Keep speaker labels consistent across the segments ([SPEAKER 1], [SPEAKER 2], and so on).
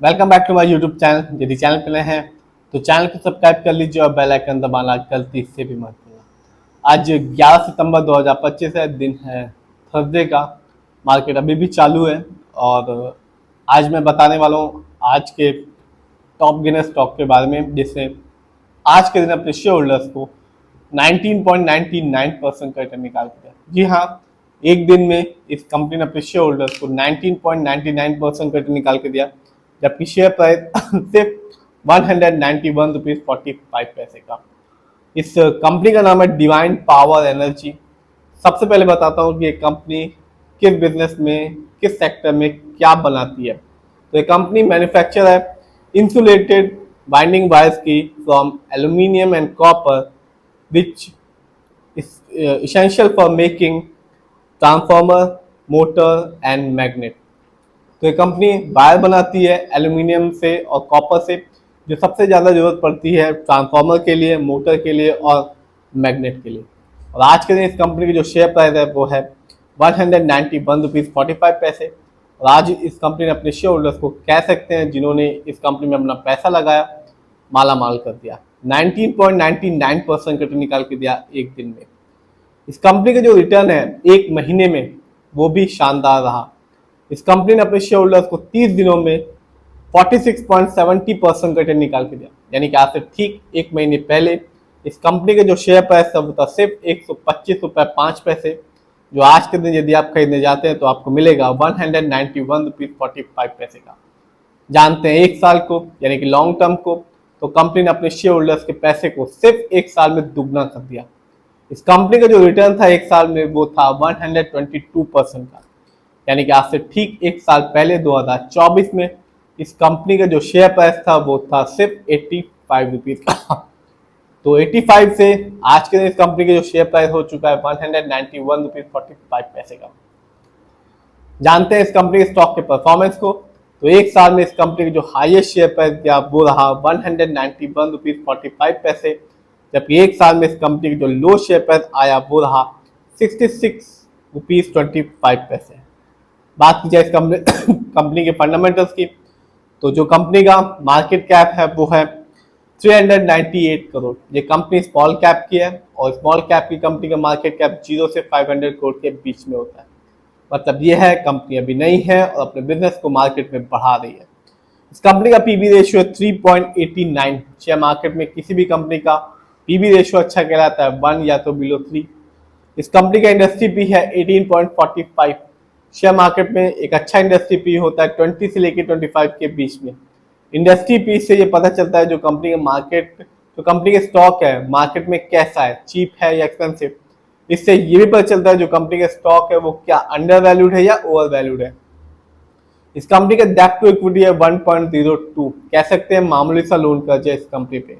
[SPEAKER 1] Welcome back to my YouTube channel. यदि channel पे नए हैं तो चैनल को सब्सक्राइब कर लीजिए और बेल आइकन दबाना गलती से भी मत करना। आज 11 सितंबर 2025 है, दिन है थर्सडे का। मार्केट अभी भी चालू है और आज मैं बताने वाला हूँ आज के टॉप गिनर स्टॉक के बारे में, जिससे आज के दिन अपने शेयर होल्डर्स को 19.99% का रिटर्न निकाल के दिया। जी हाँ, एक दिन में इस कंपनी ने अपने शेयर होल्डर्स को 19.99% का रिटर्न निकाल के दिया, जबकि शेयर प्राइस सिर्फ 191 रुपीज 45 पैसे का। इस कंपनी का नाम है डिवाइन पावर एनर्जी। सबसे पहले बताता हूँ कि ये कंपनी किस बिजनेस में, किस सेक्टर में क्या बनाती है। तो ये कंपनी मैन्युफैक्चर है इंसुलेटेड बाइंडिंग वायर्स की from aluminium and copper which is essential for making transformer, motor and magnet. तो ये कंपनी वायर बनाती है एल्यूमिनियम से और कॉपर से, जो सबसे ज़्यादा जरूरत पड़ती है ट्रांसफार्मर के लिए, मोटर के लिए और मैग्नेट के लिए। और आज के दिन इस कंपनी की जो शेयर प्राइस है वो है 191 रुपीज़ 45 पैसे। और आज इस कंपनी ने अपने शेयर होल्डर्स को कह सकते हैं, जिन्होंने इस कंपनी में अपना पैसा लगाया, माला माल कर दिया। 19.99% रिटर्न निकाल के दिया एक दिन में। इस कंपनी का जो रिटर्न है एक महीने में वो भी शानदार रहा। इस कंपनी ने अपने शेयर होल्डर्स को 30 दिनों में 46.70% का रिटर्न निकाल के दिया। यानी कि आज से ठीक एक महीने पहले इस कंपनी के जो शेयर प्राइस था वो था सिर्फ 125 रुपये 5 पैसे, जो आज के दिन यदि आप खरीदने जाते हैं तो आपको मिलेगा 191 रुपीज 45 पैसे का। जानते हैं एक साल को यानी कि लॉन्ग टर्म को, तो कंपनी ने अपने शेयर होल्डर्स के पैसे को सिर्फ एक साल में दुगना कर दिया। इस कंपनी का जो रिटर्न था एक साल में वो था 122% का। यानी कि आज से ठीक एक साल पहले 2024 में इस कंपनी का जो शेयर प्राइस था वो था सिर्फ 85 रुपीज का। तो 85 से आज के दिन इस कंपनी के जो शेयर प्राइस हो चुका है 191 रुपीज 45 पैसे का। जानते हैं इस कंपनी के स्टॉक के परफॉर्मेंस को। तो एक साल में इस कंपनी की जो हाईएस्ट शेयर प्राइस गया वो रहा 191 रुपीज 45 पैसे, जबकि एक साल में इस कंपनी की जो लो शेयर प्राइस आया वो रहा 66 रुपीज 25 पैसे। बात की जाए इस कंपनी के फंडामेंटल्स की, तो जो कंपनी का मार्केट कैप है वो है 398 करोड़। ये कंपनी स्मॉल कैप की है और स्मॉल कैप की कंपनी का मार्केट कैप 0 से 500 करोड़ के बीच में होता है। मतलब ये है कंपनी अभी नई है और अपने बिजनेस को मार्केट में बढ़ा रही है। इस कंपनी का पीबी रेशियो 3.89। शेयर मार्केट में किसी भी कंपनी का पीबी रेशियो अच्छा कहलाता है 1 या तो बिलो 3। इस कंपनी का इंडस्ट्री पी है 18.45। शेयर मार्केट में एक अच्छा इंडस्ट्री पी होता है 20 से लेकर 25 के बीच में। इंडस्ट्री पी से ये पता चलता है जो कंपनी के मार्केट, जो कंपनी के स्टॉक है मार्केट में कैसा है, चीप है या एक्सपेंसिव। इससे ये भी पता चलता है जो कंपनी का स्टॉक है वो क्या अंडर वैल्यूड है या ओवर वैल्यूड है। इस कंपनी का डेट टू इक्विटी है 1.02। कह सकते हैं मामूली सा लोन कर्ज है इस कंपनी पे।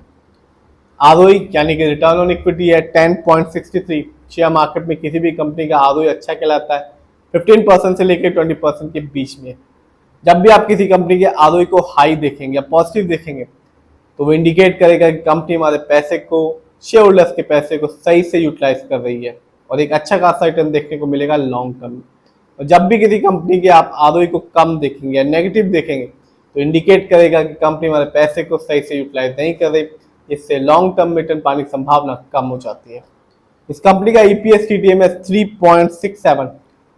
[SPEAKER 1] आरओई यानी कि रिटर्न ऑन इक्विटी है 10.63। शेयर मार्केट में किसी भी कंपनी का आरओई अच्छा कहलाता है 15% से लेकर 20% के बीच में। जब भी आप किसी कंपनी के आरओई को हाई देखेंगे या पॉजिटिव देखेंगे तो वो इंडिकेट करेगा कि कंपनी हमारे पैसे को, शेयर होल्डर्स के पैसे को सही से यूटिलाइज कर रही है और एक अच्छा खासा रिटर्न देखने को मिलेगा लॉन्ग टर्म में। और जब भी किसी कंपनी के आप आरओई को कम देखेंगे या नेगेटिव देखेंगे तो इंडिकेट करेगा कि कंपनी हमारे पैसे को सही से यूटिलाइज नहीं कर रही, इससे लॉन्ग टर्म में रिटर्न पाने की संभावना कम हो जाती है। इस कंपनी का ईपीएस टीटीएम है 3.67।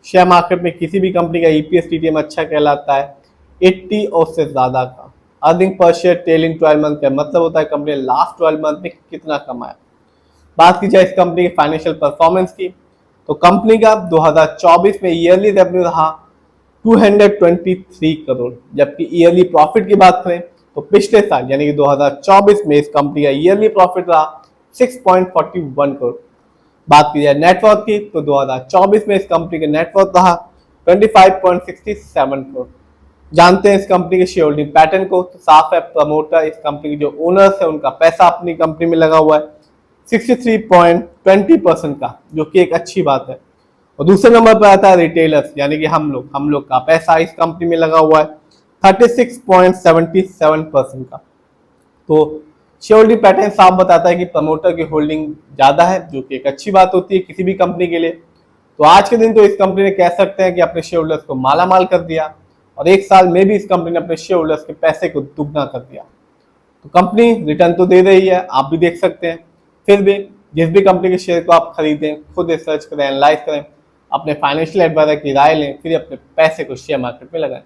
[SPEAKER 1] शेयर मार्केट में किसी भी कंपनी का ईपीएस टीटीएम अच्छा कहलाता है 80 और उससे ज्यादा का। Earning per share trailing 12 month का मतलब होता है कंपनी ने लास्ट 12 मंथ में कितना कमाया। बात की जाए इस कंपनी के फाइनेंशियल परफॉर्मेंस की, तो कंपनी का 2024 में ईयरली रेवेन्यू रहा 223 करोड़, जबकि ईयरली प्रॉफिट की बात करें तो पिछले साल यानी कि 2024 में इस कंपनी का ईयरली प्रॉफिट रहा 6.41 करोड़। बात की जाए नेटवर्थ की तो 2024 में इस कंपनी का नेटवर्थ रहा 25.67 करोड़। जानते हैं इस कंपनी के शेयर होल्डिंग पैटर्न को, तो साफ है प्रमोटर, इस कंपनी के जो ओनर्स है उनका पैसा अपनी कंपनी में लगा हुआ है 63.20% का, जो कि एक अच्छी बात है। और दूसरे नंबर पर आता है रिटेलर्स यानी कि हम लोग का पैसा इस कंपनी में लगा हुआ है 36.77% का। तो शेयर होल्डिंग पैटर्न साफ बताता है कि प्रमोटर की होल्डिंग ज्यादा है, जो कि एक अच्छी बात होती है किसी भी कंपनी के लिए। तो आज के दिन तो इस कंपनी ने कह सकते हैं कि अपने शेयर होल्डर्स को माला माल कर दिया। और 1 साल में भी इस कंपनी ने अपने शेयर होल्डर्स के पैसे को दुगना कर दिया। तो कंपनी रिटर्न तो दे रही है, आप भी देख सकते हैं। फिर भी जिस भी कंपनी के शेयर को आप खरीदें, खुद रिसर्च करें, एनालाइज करें, अपने फाइनेंशियल एडवाइजर की राय लें, फिर अपने पैसे को शेयर मार्केट में लगाएं।